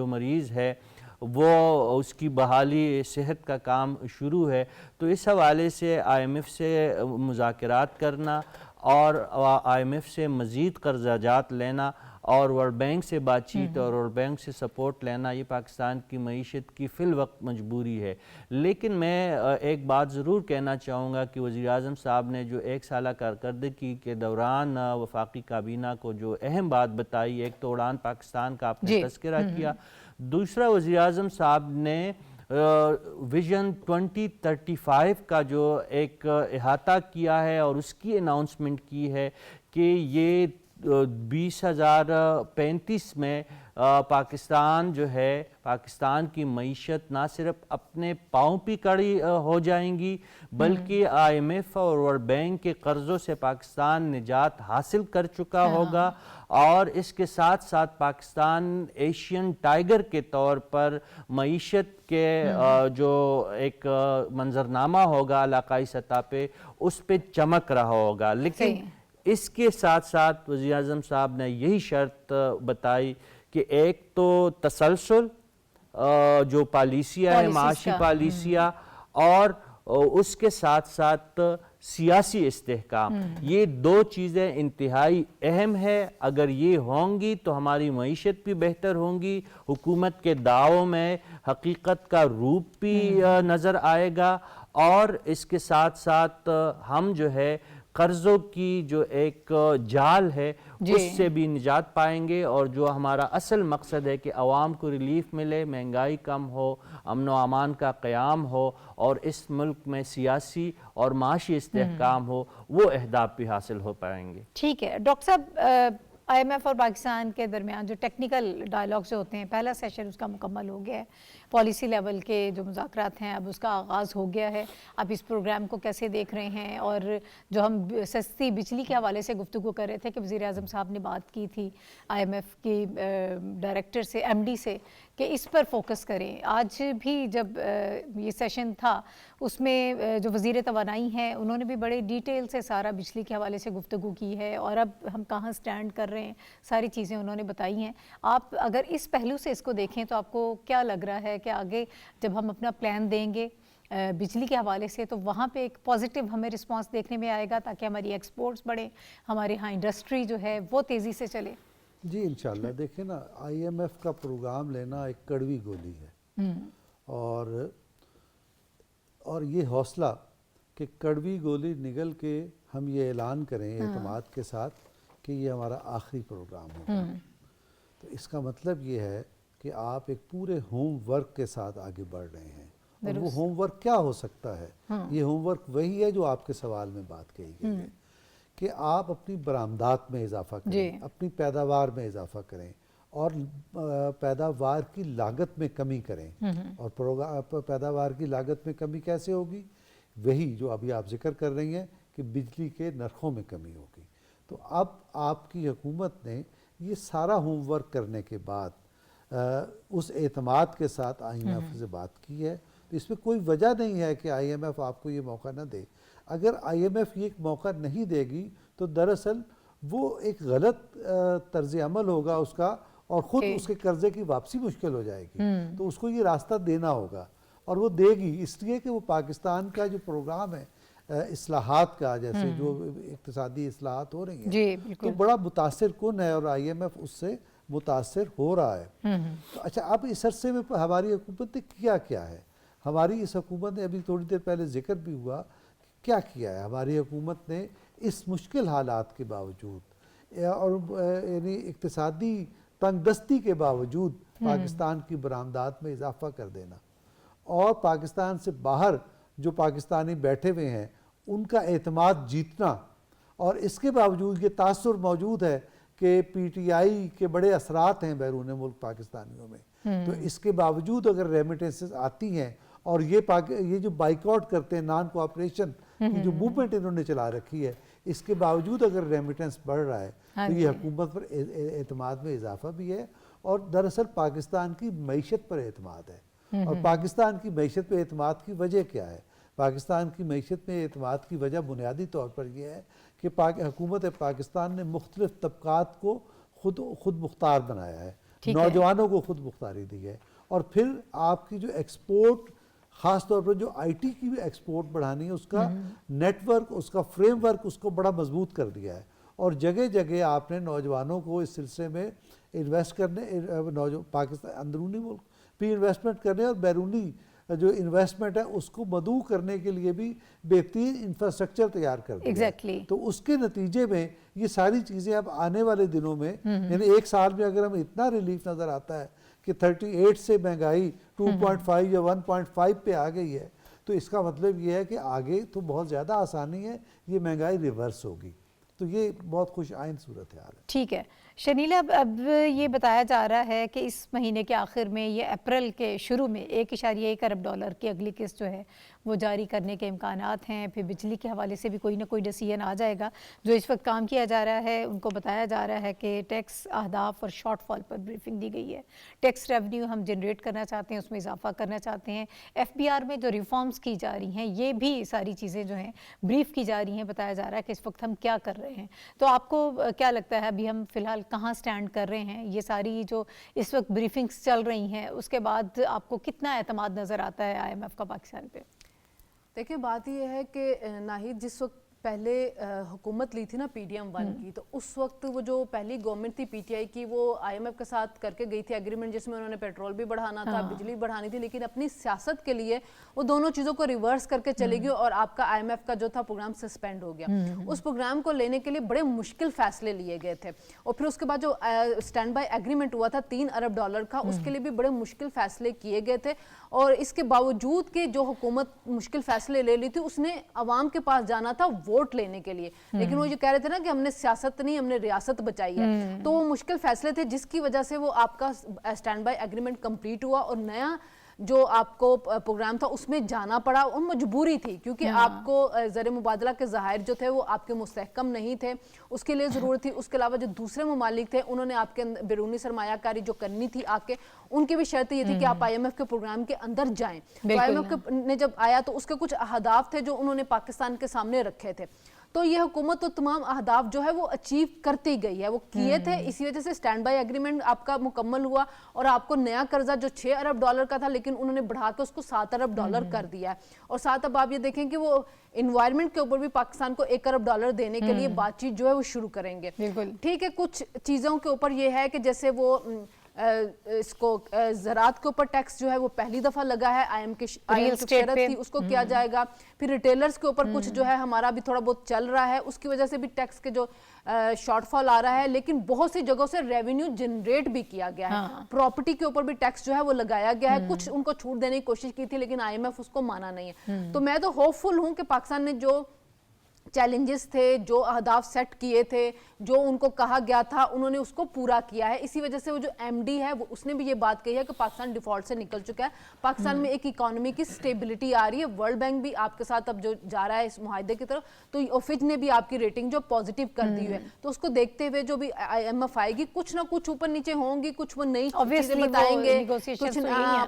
मरीज़ है वो उसकी बहाली सेहत का काम शुरू है। तो इस हवाले से IMF से मुज़ाकरात करना और IMF से मज़ीद कर्ज़ाजात लेना और वर्ल्ड बैंक से बातचीत और वर्ल्ड बैंक से सपोर्ट लेना, ये पाकिस्तान की मईशत की फ़िल वक्त मजबूरी है। लेकिन मैं एक बात ज़रूर कहना चाहूँगा कि वज़ीर आज़म साहब ने जो एक साला कारकर्दगी के दौरान वफाकी काबीना को जो अहम बात बताई, एक तो उड़ान पाकिस्तान का आपने तज़किरा किया, दूसरा वज़ीर आज़म साहब ने विजन 2035 का जो एक इहाता किया है और उसकी अनाउंसमेंट की है कि ये 2035 में पाकिस्तान जो है, पाकिस्तान की मईशत ना सिर्फ अपने पाँव पे खड़ी हो जाएंगी बल्कि IMF और वर्ल्ड बैंक के कर्ज़ों से पाकिस्तान निजात हासिल कर चुका होगा, और इसके साथ साथ पाकिस्तान एशियन टाइगर के तौर पर मईशत के जो एक मंजरनामा होगा इलाकाई सतह पे, उस पे चमक रहा होगा। लेकिन इसके साथ साथ वज़ीर आज़म साहब ने यही शर्त बताई कि एक तो तसलसल जो पॉलिसियाँ है, माशी पॉलिसियाँ, और उसके साथ साथ सियासी इस्तेहकाम, ये दो चीज़ें इंतहाई अहम है। अगर ये होंगी तो हमारी मईशत भी बेहतर होंगी, हुकूमत के दावों में हकीकत का रूप भी नज़र आएगा, और इसके साथ साथ हम जो है कर्ज़ों की जो एक जाल है उससे भी निजात पाएंगे, और जो हमारा असल मकसद है कि आवाम को रिलीफ मिले, महंगाई कम हो, अमन व अमान का क़याम हो और इस मुल्क में सियासी और माशी इस्तेहकाम हो, वो अहदाफ भी हासिल हो पाएंगे। ठीक है डॉक्टर साहब, IMF और पाकिस्तान के दरमियान जो टेक्निकल डायलॉग जो होते हैं, पहला सेशन उसका मुकम्मल हो गया है, पॉलिसी लेवल के जो मुज़ाकरात हैं अब उसका आगाज़ हो गया है। आप इस प्रोग्राम को कैसे देख रहे हैं? और जो हम सस्ती बिजली के हवाले से गुफ्तगू कर रहे थे कि वज़ीर आज़म साहब ने बात की थी IMF की डायरेक्टर से, MD से, कि इस पर फोकस करें। आज भी जब ये सेशन था उसमें जो वज़ीर तवानाई हैं उन्होंने भी बड़े डिटेल से सारा बिजली के हवाले से गुफ्तगू की है, और अब हम कहाँ स्टैंड कर रहे हैं, सारी चीज़ें उन्होंने बताई हैं। आप अगर इस पहलू से इसको देखें तो आपको क्या लग रहा है कि आगे जब हम अपना प्लान देंगे बिजली के हवाले से, तो वहाँ पे एक पॉजिटिव हमें रिस्पांस देखने में आएगा ताकि हमारी एक्सपोर्ट्स बढ़े, हमारे यहाँ इंडस्ट्री जो है वो तेज़ी से चले। जी इंशाल्लाह। देखिए ना, IMF का प्रोग्राम लेना एक कड़वी गोली है, और ये हौसला कि कड़वी गोली निगल के हम ये ऐलान करें एतमाद के साथ कि ये हमारा आखिरी प्रोग्राम होगा, तो इसका मतलब ये है कि आप एक पूरे होम वर्क के साथ आगे बढ़ रहे हैं। और वो होम वर्क क्या हो सकता है? ये होम वर्क वही है जो आपके सवाल में बात कही गई है कि आप अपनी बरामदात में इजाफा करें, अपनी पैदावार में इजाफा करें, और पैदावार की लागत में कमी करें। और पैदावार की लागत में कमी कैसे होगी? वही जो अभी आप जिक्र कर रही हैं कि बिजली के नरखों में कमी होगी। तो अब आपकी हुकूमत ने ये सारा होमवर्क करने के बाद उस एतमाद के साथ IMF से बात की है, तो इसमें कोई वजह नहीं है कि IMF आपको ये मौका न दे। अगर IMF ये मौका नहीं देगी तो दरअसल वो एक गलत तर्ज अमल होगा उसका, और ख़ुद उसके कर्ज़े की वापसी मुश्किल हो जाएगी। तो उसको ये रास्ता देना होगा, और वो देगी इसलिए कि वो पाकिस्तान का जो प्रोग्राम है इस्लाहात का, जैसे जो इक़्तिसादी इस्लाहात हो रही हैं, तो बड़ा मुतासिर कुन है, और IMF उससे मुतासिर हो रहा है। तो अच्छा, अब इस अरसे में हमारी हुकूमत ने किया क्या है? हमारी इस हुकूमत ने, अभी थोड़ी देर पहले जिक्र भी हुआ, क्या किया है हमारी हुकूमत ने इस मुश्किल हालात के बावजूद और यानी इक़्तिसादी तंगदस्ती के बावजूद पाकिस्तान की बरामदात में इजाफा कर देना, और पाकिस्तान से बाहर जो पाकिस्तानी बैठे हुए हैं उनका एतमाद जीतना, और इसके बावजूद ये तासुर मौजूद है कि PTI के बड़े असरात हैं बैरून मुल्क पाकिस्तानियों में। तो इसके बावजूद अगर रेमिटेंसेस आती हैं, और ये जो बाइकआउट करते हैं, नॉन कोऑपरेशन की जो मूवमेंट इन्होंने चला रखी है, इसके बावजूद अगर रेमिटेंस बढ़ रहा है, तो ये हुकूमत पर एतमाद में इजाफा भी है, और दरअसल पाकिस्तान की मईशत पर एतमाद है। और पाकिस्तान की मईशत पर एतमाद की वजह क्या है? पाकिस्तान की मईशत में एतमाद की वजह बुनियादी तौर पर यह है कि हुकूमत पाकिस्तान ने मुख्तलिफ तबकात को खुद मुख्तार बनाया है, नौजवानों को खुद मुख्तारी दी है, और फिर आपकी जो एक्सपोर्ट, ख़ास तौर पर जो IT की भी एक्सपोर्ट बढ़ानी है, उसका नेटवर्क, उसका फ्रेमवर्क, उसको बड़ा मजबूत कर दिया है। और जगह जगह आपने नौजवानों को इस सिलसिले में इन्वेस्ट करने, पाकिस्तान अंदरूनी मुल्क भी इन्वेस्टमेंट करने, और बैरूनी जो इन्वेस्टमेंट है उसको मदऊ करने के लिए भी बेहतरीन इंफ्रास्ट्रक्चर तैयार कर दिया। तो उसके नतीजे में ये सारी चीज़ें अब आने वाले दिनों में, यानी एक साल में अगर हमें इतना रिलीफ नज़र आता है कि 38 से महंगाई 2.5 या 1.5 पे आ गई है, तो इसका मतलब ये है कि आगे तो बहुत ज़्यादा आसानी है, ये महंगाई रिवर्स होगी। तो ये बहुत खुश आइंद सूरत हाल है। ठीक है शनीला, अब ये बताया जा रहा है कि इस महीने के आखिर में, ये अप्रैल के शुरू में $1.1 अरब की अगली किस्त जो है वो जारी करने के इम्कानात हैं। फिर बिजली के हवाले से भी कोई ना कोई डिसीजन आ जाएगा। जो इस वक्त काम किया जा रहा है, उनको बताया जा रहा है कि टैक्स अहदाफ और शॉर्टफॉल पर ब्रीफिंग दी गई है। टैक्स रेवेन्यू हम जनरेट करना चाहते हैं, उसमें इजाफा करना चाहते हैं। FBR में जो रिफॉर्म्स की जा रही हैं, ये भी सारी चीज़ें जो हैं ब्रीफ की जा रही हैं। बताया जा रहा है कि इस वक्त हम क्या कर रहे हैं। तो आपको क्या लगता है अभी हम फ़िलहाल कहाँ स्टैंड कर रहे हैं? ये सारी जो इस वक्त ब्रीफिंग्स चल रही हैं, उसके बाद आपको कितना एतमाद नज़र आता है IMF का पाकिस्तान पे? देखिए, बात ये है कि नाहिद, जिस वक्त पहले हुकूमत ली थी ना PDM-1 की, तो उस वक्त वो जो पहली गवर्नमेंट थी PTI की, वो IMF के साथ करके गई थी एग्रीमेंट, जिसमें उन्होंने पेट्रोल भी बढ़ाना था, बिजली बढ़ानी थी, लेकिन अपनी सियासत के लिए वो दोनों चीज़ों को रिवर्स करके चली गई, और आपका IMF का जो था प्रोग्राम सस्पेंड हो गया। उस प्रोग्राम को लेने के लिए बड़े मुश्किल फैसले लिए गए थे, और फिर उसके बाद जो स्टैंड बाई एग्रीमेंट हुआ था $3 अरब का, उसके लिए भी बड़े मुश्किल फैसले किए गए थे। और इसके बावजूद कि जो हुकूमत मुश्किल फैसले ले ली थी, उसने अवाम के पास जाना था वोट लेने के लिए, लेकिन वो जो कह रहे थे ना कि हमने सियासत नहीं, हमने रियासत बचाई है, तो वो मुश्किल फैसले थे, जिसकी वजह से वो आपका स्टैंड बाई एग्रीमेंट कंप्लीट हुआ, और नया जो आपको प्रोग्राम था उसमें जाना पड़ा, और मजबूरी थी, क्योंकि आपको ज़र मुबादला के ज़ाहिर जो थे वो आपके मुस्तहकम नहीं थे, उसके लिए ज़रूरत थी। उसके अलावा जो दूसरे ममालिक थे, उन्होंने आपके बैरूनी सरमायाकारी जो करनी थी आके, उनकी भी शर्त ये थी कि आप IMF के प्रोग्राम के अंदर जाएं। तो IMF ने जब आया तो उसके कुछ अहदाफ थे जो उन्होंने पाकिस्तान के सामने रखे थे। تو یہ حکومت تو تمام اہداف جو ہے وہ اچیو کرتی گئی ہے، وہ کیے تھے، اسی وجہ سے اسٹینڈ بائی ایگریمنٹ آپ کا مکمل ہوا اور آپ کو نیا قرضہ جو 6 ارب ڈالر کا تھا لیکن انہوں نے بڑھا کے اس کو 7 ارب ڈالر کر دیا ہے، اور ساتھ اب آپ یہ دیکھیں کہ وہ انوائرمنٹ کے اوپر بھی پاکستان کو 1 ارب ڈالر دینے کے لیے بات چیت جو ہے وہ شروع کریں گے. ٹھیک ہے، کچھ چیزوں کے اوپر یہ ہے کہ جیسے وہ اس کو زراعت کے اوپر ٹیکس جو ہے وہ پہلی دفعہ لگا ہے، آئی ایم کی شرط تھی اس کو کیا جائے گا. پھر ریٹیلرز کے اوپر کچھ جو ہے ہمارا بھی تھوڑا بہت چل رہا ہے، اس کی وجہ سے بھی ٹیکس کے جو شارٹ فال آ رہا ہے، لیکن بہت سی جگہوں سے ریونیو جنریٹ بھی کیا گیا ہے. پراپرٹی کے اوپر بھی ٹیکس جو ہے وہ لگایا گیا ہے، کچھ ان کو چھوٹ دینے کی کوشش کی تھی لیکن آئی ایم ایف اس کو مانا نہیں ہے. تو میں تو ہوپ فل ہوں کہ پاکستان نے جو چیلنجز تھے، جو اہداف سیٹ کیے تھے، جو ان کو کہا گیا تھا، انہوں نے اس کو پورا کیا ہے. اسی وجہ سے وہ جو ایم ڈی ہے اس نے بھی یہ بات کہی ہے کہ پاکستان ڈیفالٹ سے نکل چکا ہے، پاکستان میں ایک اکانومی کی سٹیبلٹی آ رہی ہے. ورلڈ بینک بھی آپ کے ساتھ اب جو جا رہا ہے اس معاہدے کی طرف، تو اوفیج نے بھی آپ کی ریٹنگ جو پازیٹیو کر دی ہے. تو اس کو دیکھتے ہوئے جو بھی آئی ایم ایف آئے گی، کچھ نہ کچھ اوپر نیچے ہوں گی، کچھ وہ نئی چیزیں بتائیں گے، کچھ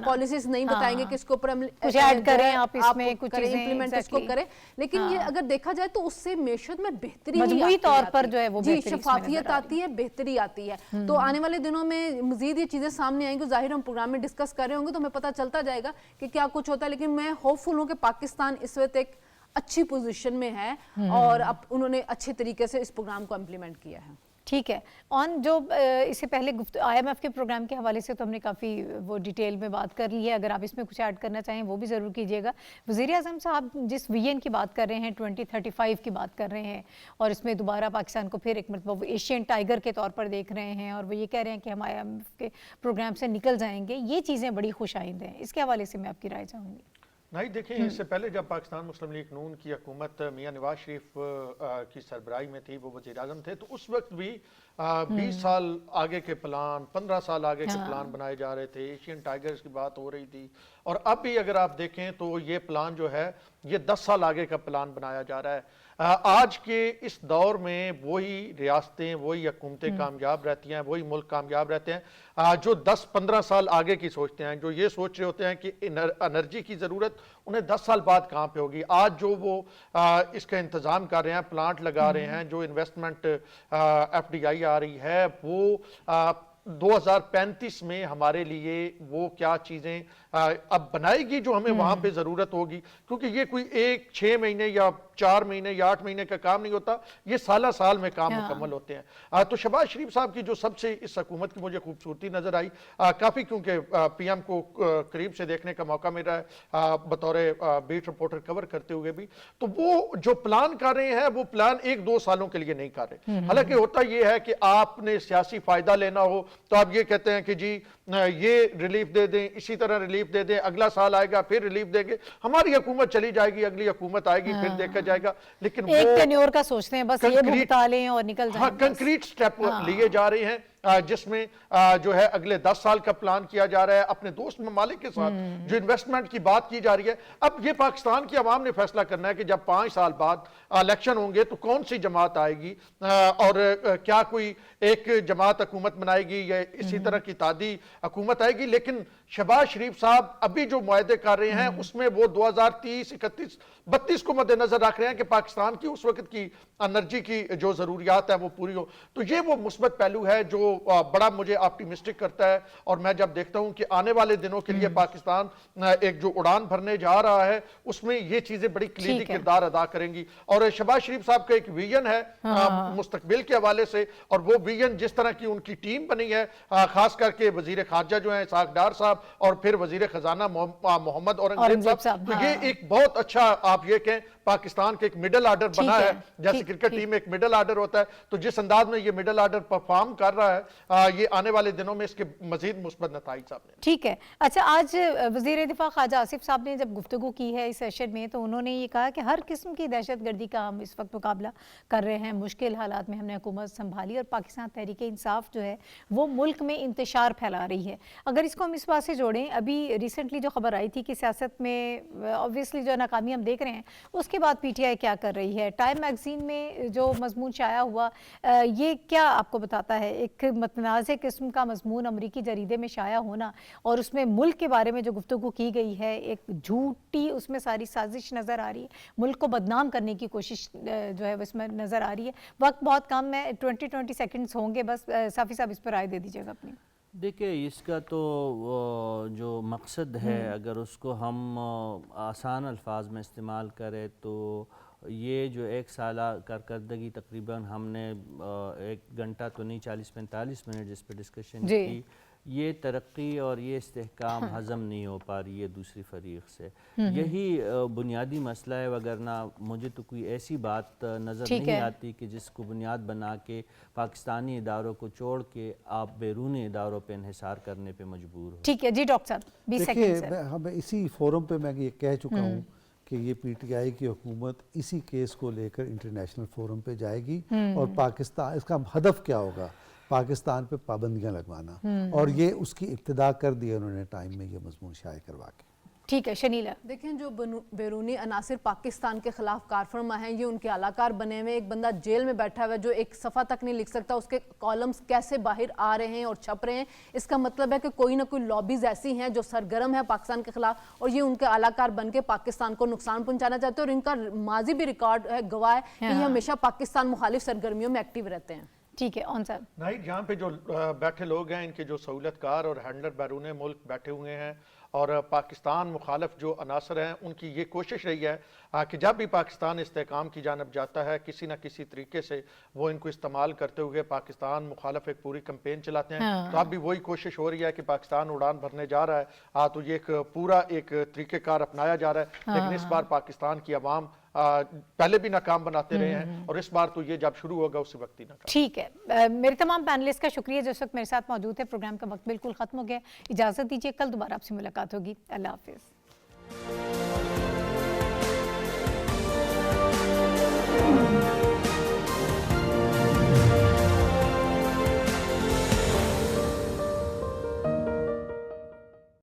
پالیسیز نہیں بتائیں گے کہ اس کے اوپر ایڈ کریں آپ اس میں کچھ چیزیں امپلیمنٹ اس کو کریں. لیکن یہ اگر دیکھا جائے تو اس سے معیشت میں بہتری مجموعی طور پر جو ہے وہ جی شفافیت آتی ہے، بہتری آتی ہے. تو آنے والے دنوں میں مزید یہ چیزیں سامنے آئیں گی، ظاہر ہم پروگرام میں ڈسکس کر رہے ہوں گے تو ہمیں پتہ چلتا جائے گا کہ کیا کچھ ہوتا ہے. لیکن میں ہوپ فل ہوں کہ پاکستان اس وقت ایک اچھی پوزیشن میں ہے اور اب انہوں نے اچھے طریقے سے اس پروگرام کو امپلیمنٹ کیا ہے. ٹھیک ہے. جو اس سے پہلے آئی ایم ایف کے پروگرام کے حوالے سے تو ہم نے کافی وہ ڈیٹیل میں بات کر لی ہے، اگر آپ اس میں کچھ ایڈ کرنا چاہیں وہ بھی ضرور کیجیے گا. وزیر اعظم صاحب جس ویژن کی بات کر رہے ہیں 2035 کی بات کر رہے ہیں اور اس میں دوبارہ پاکستان کو پھر ایک مرتبہ وہ ایشین ٹائیگر کے طور پر دیکھ رہے ہیں اور وہ یہ کہہ رہے ہیں کہ ہم آئی ایم ایف کے پروگرام سے نکل جائیں گے، یہ چیزیں بڑی خوش آئند ہیں. اس کے حوالے سے میں آپ کی رائے چاہوں گی. نہیں دیکھیں، اس سے پہلے جب پاکستان مسلم لیگ نون کی حکومت میاں نواز شریف کی سربراہی میں تھی، وہ وزیر اعظم تھے، تو اس وقت بھی 20 سال آگے کے پلان، 15 سال آگے کے پلان بنائے جا رہے تھے، ایشین ٹائیگرز کی بات ہو رہی تھی. اور اب بھی اگر آپ دیکھیں تو یہ پلان جو ہے یہ 10 سال آگے کا پلان بنایا جا رہا ہے. آج کے اس دور میں وہی ریاستیں، وہی حکومتیں کامیاب رہتی ہیں، وہی ملک کامیاب رہتے ہیں جو 10-15 سال آگے کی سوچتے ہیں، جو یہ سوچ رہے ہوتے ہیں کہ انرجی کی ضرورت انہیں 10 سال بعد کہاں پہ ہوگی. آج جو وہ اس کا انتظام کر رہے ہیں، پلانٹ لگا رہے ہیں، جو انویسٹمنٹ ایف ڈی آئی آ رہی ہے، وہ 2035 میں ہمارے لیے وہ کیا چیزیں اب بنائے گی جو ہمیں وہاں پہ ضرورت ہوگی. کیونکہ یہ کوئی 6 مہینے یا 4 مہینے یا 8 مہینے کا کام نہیں ہوتا، یہ سالہ سال میں کام مکمل ہوتے ہیں. تو شہباز شریف صاحب کی جو سب سے اس حکومت کی مجھے خوبصورتی نظر آئی، کافی کیونکہ پی ایم کو قریب سے دیکھنے کا موقع مل رہا ہے بطور بیٹ رپورٹر کور کرتے ہوئے بھی، تو وہ جو پلان کر رہے ہیں وہ پلان 1-2 سالوں کے لیے نہیں کر رہے. حالانکہ ہوتا یہ ہے کہ آپ نے سیاسی فائدہ لینا ہو تو آپ یہ کہتے ہیں کہ جی یہ ریلیف دے دیں، اسی طرح ریلیف دے دیں، اگلا سال آئے گا پھر ریلیف دیں گے، ہماری حکومت چلی جائے گی، اگلی حکومت آئے گی، پھر دیکھا جائے گا. لیکن ایک ٹینیور کا سوچتے ہیں، بس یہ بھگتا لیں اور نکل جائیں. ہاں، کنکریٹ سٹیپ لیے جا رہے ہیں جس میں جو ہے اگلے 10 سال کا پلان کیا جا رہا ہے اپنے دوست ممالک کے ساتھ، جو انویسٹمنٹ کی بات کی جا رہی ہے. اب یہ پاکستان کی عوام نے فیصلہ کرنا ہے کہ جب 5 سال بعد الیکشن ہوں گے تو کون سی جماعت آئے گی اور کیا کوئی ایک جماعت حکومت بنائے گی یا اسی طرح کی اتحادی حکومت آئے گی. لیکن شہباز شریف صاحب ابھی جو معاہدے کر رہے ہیں اس میں وہ 2030، 31، 32 کو مد نظر رکھ رہے ہیں کہ پاکستان کی اس وقت کی انرجی کی جو ضروریات ہیں وہ پوری ہو. تو یہ وہ مثبت پہلو ہے جو بڑا مجھے آپٹیمسٹک کرتا ہے. اور میں جب دیکھتا ہوں کہ آنے والے دنوں کے لیے پاکستان ایک جو اڑان بھرنے جا رہا ہے اس میں یہ چیزیں بڑی کلیدی کردار ادا کریں گی. اور شہباز شریف صاحب کا ایک ویژن ہے مستقبل کے حوالے سے، اور وہ ویژن جس طرح کی ان کی ٹیم بنی ہے، خاص کر کے وزیر خارجہ جو ہیں اسحاق ڈار صاحب اور پھر وزیر خزانہ محمد اورنگزیب صاحب، تو یہ ایک بہت اچھا آپ یہ کہیں پاکستان کے ایک مڈل آرڈر بنا ہے. جیسے کرکٹ ٹیم میں ایک مڈل آرڈر ہوتا ہے، تو جس انداز میں یہ مڈل آرڈر پرفارم کر رہا ہے، یہ آنے والے دنوں میں اس کے مزید مثبت نتائج سامنے. ٹھیک ہے. اچھا، آج وزیر دفاع خواجہ آصف صاحب نے جب گفتگو کی ہے اس سیشن میں تو انہوں نے یہ کہا کہ ہر قسم کی دہشت گردی کا ہم اس وقت مقابلہ کر رہے ہیں، مشکل حالات میں ہم نے حکومت سنبھالی اور پاکستان تحریک انصاف جو ہے وہ ملک میں انتشار پھیلا رہی ہے. اگر اس کو ہم اس بات سے جوڑیں، ابھی ریسنٹلی جو خبر آئی تھی کہ سیاست میں obviously جو ناکامی ہم دیکھ رہے ہیں، اس کے بعد پی ٹی آئی کیا کر رہی ہے، ٹائم میگزین میں جو مضمون شائع ہوا یہ کیا آپ کو بتاتا ہے؟ ایک متنازع قسم کا مضمون امریکی جریدے میں شائع ہونا اور اس میں ملک کے بارے میں جو گفتگو کی گئی ہے ایک جھوٹی اس میں ساری سازش نظر آ رہی ہے، ملک کو بدنام کرنے کی کوشش جو ہے اس میں نظر آ رہی ہے. وقت بہت کم ہے، 20 سیکنڈز ہوں گے بس. صافی صاحب اس پر رائے دے دیجیے گا اپنی. دیکھیں اس کا تو جو مقصد ہے اگر اس کو ہم آسان الفاظ میں استعمال کریں تو یہ جو 1 سالہ کارکردگی تقریباً ہم نے 1 گھنٹہ تو نہیں 40-45 منٹ جس پہ ڈسکشن کی، یہ ترقی اور یہ استحکام ہضم نہیں ہو پا رہی ہے دوسری فریق سے. یہی بنیادی مسئلہ ہے، وگرنہ مجھے تو کوئی ایسی بات نظر نہیں آتی کہ جس کو بنیاد بنا کے پاکستانی اداروں کو چھوڑ کے آپ بیرونی اداروں پہ انحصار کرنے پہ مجبور ہو. ٹھیک ہے جی ڈاکٹر صاحب 20 سیکنڈ. دیکھیے ہم اسی فورم پہ میں یہ کہہ چکا ہوں کہ یہ پی ٹی آئی کی حکومت اسی کیس کو لے کر انٹرنیشنل فورم پہ جائے گی اور پاکستان اس کا ہدف کیا ہوگا؟ پاکستان پہ پابندیاں لگوانا، اور یہ اس کی ابتدا کر دی انہوں نے ٹائم میں یہ مضمون شائع کروا کے. ٹھیک ہے شنیلا. دیکھیں جو بیرونی عناصر پاکستان کے خلاف کار فرما ہیں یہ ان کے اعلیٰ کار بنے ہوئے. ایک بندہ جیل میں بیٹھا ہوا ہے جو ایک صفحہ تک نہیں لکھ سکتا، اس کے کالمز کیسے باہر آ رہے ہیں اور چھپ رہے ہیں، اس کا مطلب ہے کہ کوئی نہ کوئی لابیز ایسی ہیں جو سرگرم ہے پاکستان کے خلاف اور یہ ان کے اعلیٰ کار بن کے پاکستان کو نقصان پہنچانا چاہتے ہیں، اور ان کا ماضی بھی ریکارڈ ہے، گواہ ہے کہ یہ ہمیشہ پاکستان مخالف سرگرمیوں میں ایکٹیو رہتے ہیں. ٹھیک ہے اون صاحب. نہیں، یہاں پہ جو بیٹھے لوگ ہیں ان کے جو سہولت کار اور ہینڈلر بیرون ملک بیٹھے ہوئے ہیں اور پاکستان مخالف جو عناصر ہیں ان کی یہ کوشش رہی ہے کہ جب بھی پاکستان استحکام کی جانب جاتا ہے کسی نہ کسی طریقے سے وہ ان کو استعمال کرتے ہوئے پاکستان مخالف ایک پوری کمپین چلاتے ہیں. تو اب بھی وہی کوشش ہو رہی ہے کہ پاکستان اڑان بھرنے جا رہا ہے تو یہ ایک پورا ایک طریقہ کار اپنایا جا رہا ہے. لیکن اس بار پاکستان کی عوام پہلے بھی ناکام بناتے رہے ہیں اور اس بار تو یہ جب شروع ہوگا اسی وقت ہی ناکام. ٹھیک ہے میرے تمام پینلسٹ کا شکریہ جو اس وقت میرے ساتھ موجود ہے. پروگرام کا وقت بالکل ختم ہو گیا. اجازت دیجیے، کل دوبارہ آپ سے ملاقات ہوگی. اللہ حافظ.